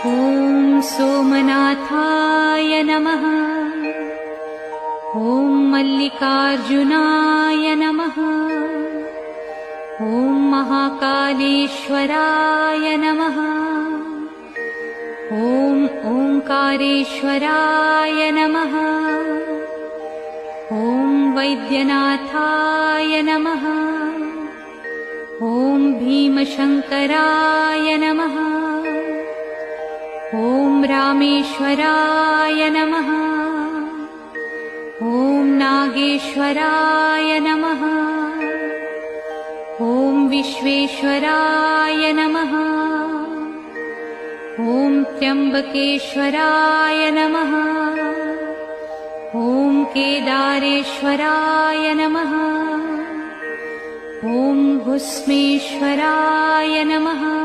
ॐ सोमनाथाय नमः। ॐ मल्लिकार्जुनाय नमः। ॐ महाकालेश्वराय नमः। ॐ ओंकारेश्वराय नमः। ॐ वैद्यनाथाय नमः। ॐ भीमशंकराय नमः। ॐ रामेश्वराय नमः। ॐ नागेश्वराय नमः। ॐ विश्वेश्वराय नमः। ॐ त्र्यंबकेश्वराय नमः। ॐ केदारेश्वराय नमः। ॐ भुस्मेश्वराय नमः।